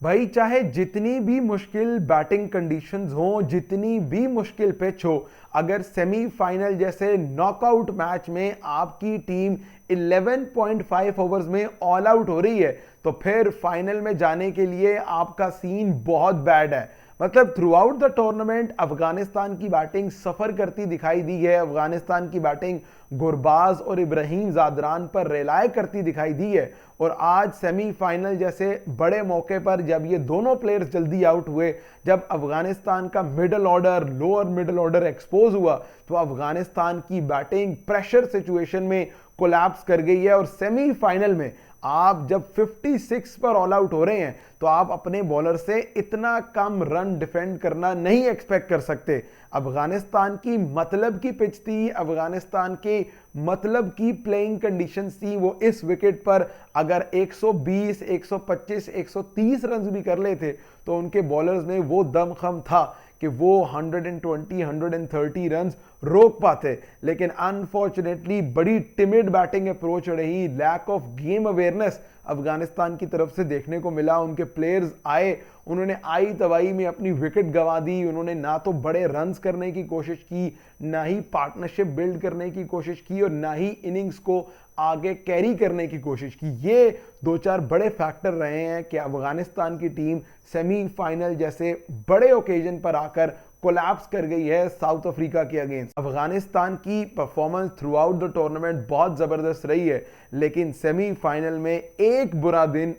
भाई चाहे जितनी भी मुश्किल बैटिंग कंडीशंस हो, जितनी भी मुश्किल पिच हो, अगर सेमीफाइनल जैसे नॉकआउट मैच में आपकी टीम 11.5 ओवर्स में ऑल आउट हो रही है तो फिर फाइनल में जाने के लिए आपका सीन बहुत बैड है। मतलब through out the tournament Afghanistan की बैटिंग सफर करती दिखाई दी है। अफगानिस्तान की बैटिंग गुरबाज और इब्राहिम जादरान पर रिलाय करती दिखाई दी है। और आज सेमीफाइनल जैसे बड़े मौके पर जब ये दोनों प्लेयर्स जल्दी आउट हुए, जब अफगानिस्तान का middle order, lower middle order expose हुआ, तो अफगानिस्तान की बैटिंग प्रेशर सिचुएशन में कोलैप्स कर गई है। और सेमीफाइनल में आप जब 56 पर ऑल आउट हो रहे हैं तो आप अपने बॉलर से इतना कम रन डिफेंड करना नहीं एक्सपेक्ट कर सकते। अफगानिस्तान की मतलब की पिच थी, अफगानिस्तान के मतलब की प्लेइंग कंडीशंस थी। वो इस विकेट पर अगर 120, 125, 130 रन भी कर लेते तो उनके बॉलर्स में वो दमखम था कि वो 120, 130 रन रोक पाते। लेकिन अनफॉर्चुनेटली बड़ी टिमिड बैटिंग अप्रोच रही, lack of game awareness Afghanistan की तरफ से देखने को मिला। उनके प्लेयर्स आए, उन्होंने आई तबाही में अपनी विकेट गंवा दी। उन्होंने ना तो बड़े रन्स करने की कोशिश की, ना ही पार्टनरशिप बिल्ड करने की कोशिश की, और ना ही इनिंग्स को आगे कैरी करने की कोशिश की। ये दो चार बड़े फैक्टर रहे हैं कि अफगानिस्तान की टीम सेमीफाइनल जैसे बड़े ओकेजन पर आकर कोलैप्स कर गई है साउथ अफ्रीका के अगेंस्ट। अफगानिस्तान की performance through out the tournament बहुत जबरदस्त रही है, लेकिन सेमीफाइनल में एक बुरा दिन,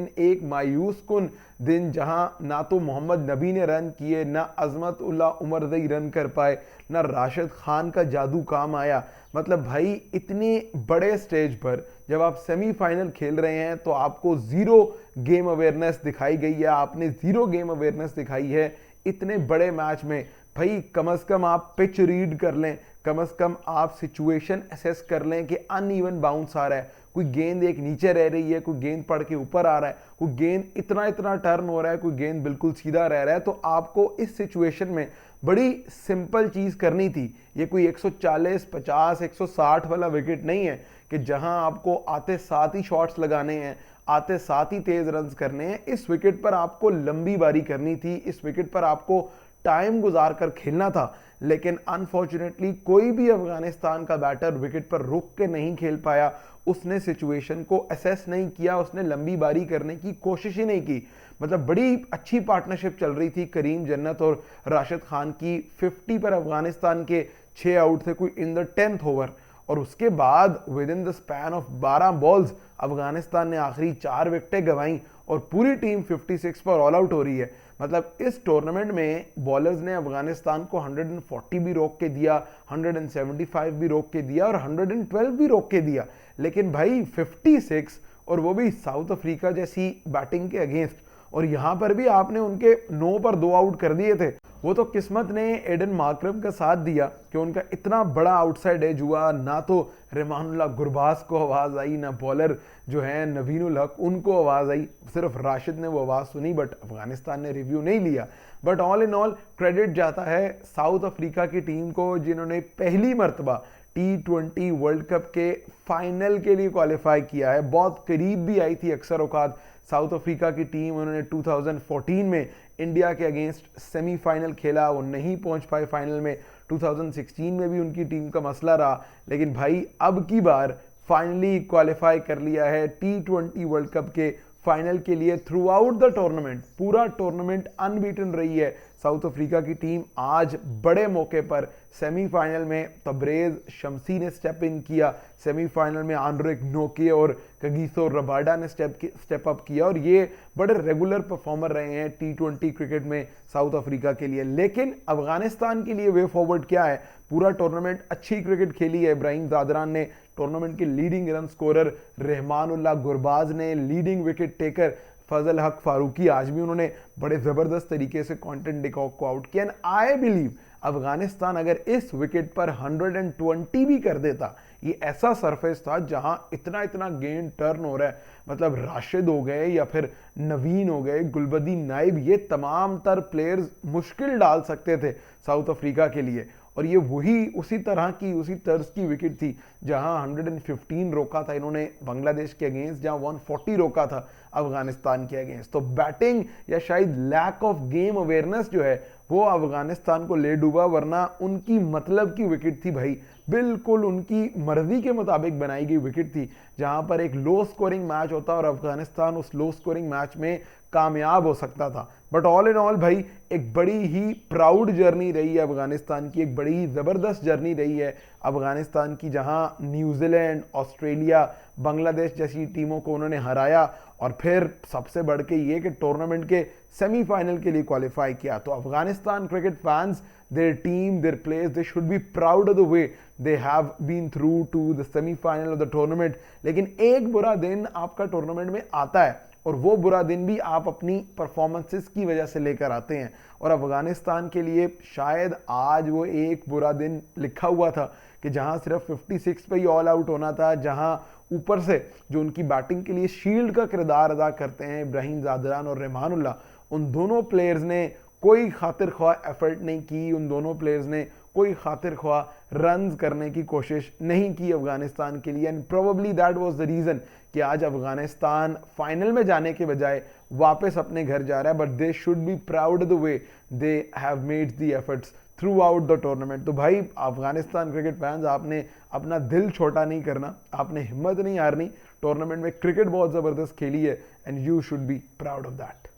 एक मायूस कुन दिन, जहां ना तो मोहम्मद नबी ने रन किए, ना अजमत उल्ला उमरदई रन कर पाए, ना राशिद खान का जादू काम आया। मतलब भाई इतने बड़े स्टेज पर जब आप सेमीफाइनल खेल रहे हैं तो आपको जीरो गेम अवेयरनेस दिखाई गई है, आपने जीरो गेम अवेयरनेस दिखाई है इतने बड़े मैच में। भाई कम से कम आप पिच रीड कर लें, कम से कम आप सिचुएशन असेस कर लें कि अनइवन बाउंस आ रहा है, कोई गेंद एक नीचे रह रही है, कोई गेंद पड़ के ऊपर आ रहा है, कोई गेंद इतना इतना टर्न हो रहा है, कोई गेंद बिल्कुल सीधा रह रहा है। तो आपको इस सिचुएशन में बड़ी सिंपल चीज करनी थी। ये कोई 140, 50, 160 वाला विकेट नहीं है कि जहां आपको आते साथ ही शॉट्स लगाने हैं, आते साथ ही तेज रन्स करने हैं। इस विकेट पर आपको लंबी बारी करनी थी, इस विकेट पर आपको टाइम गुजार कर खेलना था। लेकिन अनफॉर्चुनेटली कोई भी अफगानिस्तान का बैटर विकेट पर रुक के नहीं खेल पाया। उसने सिचुएशन को असेस नहीं किया, उसने लंबी बारी करने की कोशिश ही नहीं की। मतलब बड़ी अच्छी पार्टनरशिप चल रही थी करीम जन्नत और राशिद खान की। 50 पर अफगानिस्तान के 6 आउट थे कोई इन द 10th ओवर, और उसके बाद with in the span of 12 balls Afghanistan ने आखिरी 4 विकेटें गंवाई और पूरी टीम 56 पर ऑल आउट हो रही है। मतलब इस टूर्नामेंट में बॉलर्स ने अफगानिस्तान को 140 भी रोक के दिया, 175 भी रोक के दिया और 112 भी रोक के दिया। लेकिन भाई 56, और वो भी साउथ अफ्रीका जैसी बैटिंग के अगेंस्ट, और यहां पर भी आपने उनके 9 पर 2 आउट कर दिए थे। वो तो किस्मत ने एडन मार्करम का साथ दिया कि उनका इतना बड़ा आउटसाइड एज हुआ। ना तो रहमानुल्लाह गुरबाज को आवाज आई, ना बॉलर जो है नवीन उल हक उनको आवाज आई, सिर्फ राशिद ने वो आवाज सुनी, बट अफगानिस्तान ने रिव्यू नहीं लिया। But all in all credit जाता है साउथ अफ्रीका की टीम को, जिन्होंने पहली मर्तबा T20 वर्ल्ड कप के फाइनल के लिए क्वालिफाई किया है। बहुत करीब भी आई थी अक्सर औकात साउथ अफ्रीका की टीम। उन्होंने 2014 में इंडिया के अगेंस्ट सेमीफाइनल खेला, वो नहीं पहुंच पाए फाइनल में। 2016 में भी उनकी टीम का मसला रहा, लेकिन भाई अब की बार फाइनली क्वालिफाई कर लिया है T20 वर्ल्ड कप के फाइनल के लिए। थ्रू आउट द टूर्नामेंट, पूरा टूर्नामेंट अनबीटन रही है साउथ अफ्रीका की टीम। आज बड़े मौके पर सेमीफाइनल में तबरेज शमसी ने स्टेप इन किया, सेमीफाइनल में आंड्रिक नोके और कगिसो रबाडा ने स्टेप अप किया, और ये बड़े रेगुलर परफॉर्मर रहे हैं T20 क्रिकेट में साउथ अफ्रीका के लिए। लेकिन अफगानिस्तान के लिए वे फॉरवर्ड क्या है? पूरा टूर्नामेंट अच्छी क्रिकेट खेली है। इब्राहिम जादरान ने टूर्नामेंट के leading run scorer, Rahmanullah Gurbaz ने लीडिंग विकेट टेकर, फजल हक फारूकी आज भी उन्होंने बड़े जबरदस्त तरीके से क्वांटन डिकॉक को आउट किया। एंड आई बिलीव अफगानिस्तान अगर इस विकेट पर 120 भी कर देता, ये ऐसा सरफेस था जहां इतना इतना गेंद टर्न हो रहा है, मतलब राशिद हो गए या फिर नवीन हो गए, गुलबदीन नाइब, ये तमाम तर प्लेयर्स मुश्किल डाल सकते थे साउथ अफ्रीका के लिए। और ये वही उसी तरह की, उसी तर्ज की विकेट थी जहां 115 रोका था इन्होंने बांग्लादेश के अगेंस्ट, जहां 140 रोका था अफगानिस्तान के अगेंस्ट। तो बैटिंग या शायद लैक ऑफ गेम अवेयरनेस जो है वो अफगानिस्तान को ले डूबा, वरना उनकी मतलब की विकेट थी भाई, बिल्कुल उनकी मर्जी के मुताबिक बनाई गई विकेट थी, जहां पर एक लो स्कोरिंग मैच होता और अफगानिस्तान उस लो स्कोरिंग मैच में कामयाब हो सकता था। बट ऑल इन ऑल भाई एक बड़ी ही प्राउड जर्नी रही है अफगानिस्तान की, एक बड़ी ही ज़बरदस्त जर्नी रही है अफगानिस्तान की, जहां न्यूजीलैंड, ऑस्ट्रेलिया, बांग्लादेश जैसी टीमों को उन्होंने हराया और फिर सबसे बढ़ के ये कि टूर्नामेंट के सेमीफाइनल के लिए क्वालिफाई किया। तो Afghanistan cricket fans, their team, their players, they should be proud of the way they have been through to the semi-final of the tournament। लेकिन एक बुरा दिन आपका टूर्नामेंट में आता है और वो बुरा दिन भी आप अपनी परफॉर्मेंसेस की वजह से लेकर आते हैं, और अफगानिस्तान के लिए शायद आज वो एक बुरा दिन लिखा हुआ था कि जहां सिर्फ 56 पे ही ऑल आउट होना था, जहां ऊपर से जो उनकी बैटिंग के लिए शील्ड का किरदार अदा करते हैं इब्राहिम ज़ादरान और रहमानुल्लाह, उन दोनों प्लेयर्स ने कोई खातिर ख्वाह एफर्ट नहीं की, उन दोनों प्लेयर्स ने कोई खातिर ख्वाह रन्स करने की कोशिश नहीं की अफगानिस्तान के लिए। And probably that was the reason कि आज अफगानिस्तान फाइनल में जाने के बजाय वापस अपने घर जा रहा है। But they should be proud the way they have made the efforts through out the tournament. तो भाई अफगानिस्तान क्रिकेट फैंस, आपने अपना दिल छोटा नहीं करना, आपने हिम्मत नहीं हारनी, टूर्नामेंट में क्रिकेट बहुत ज़बरदस्त खेली है and you should be proud of that.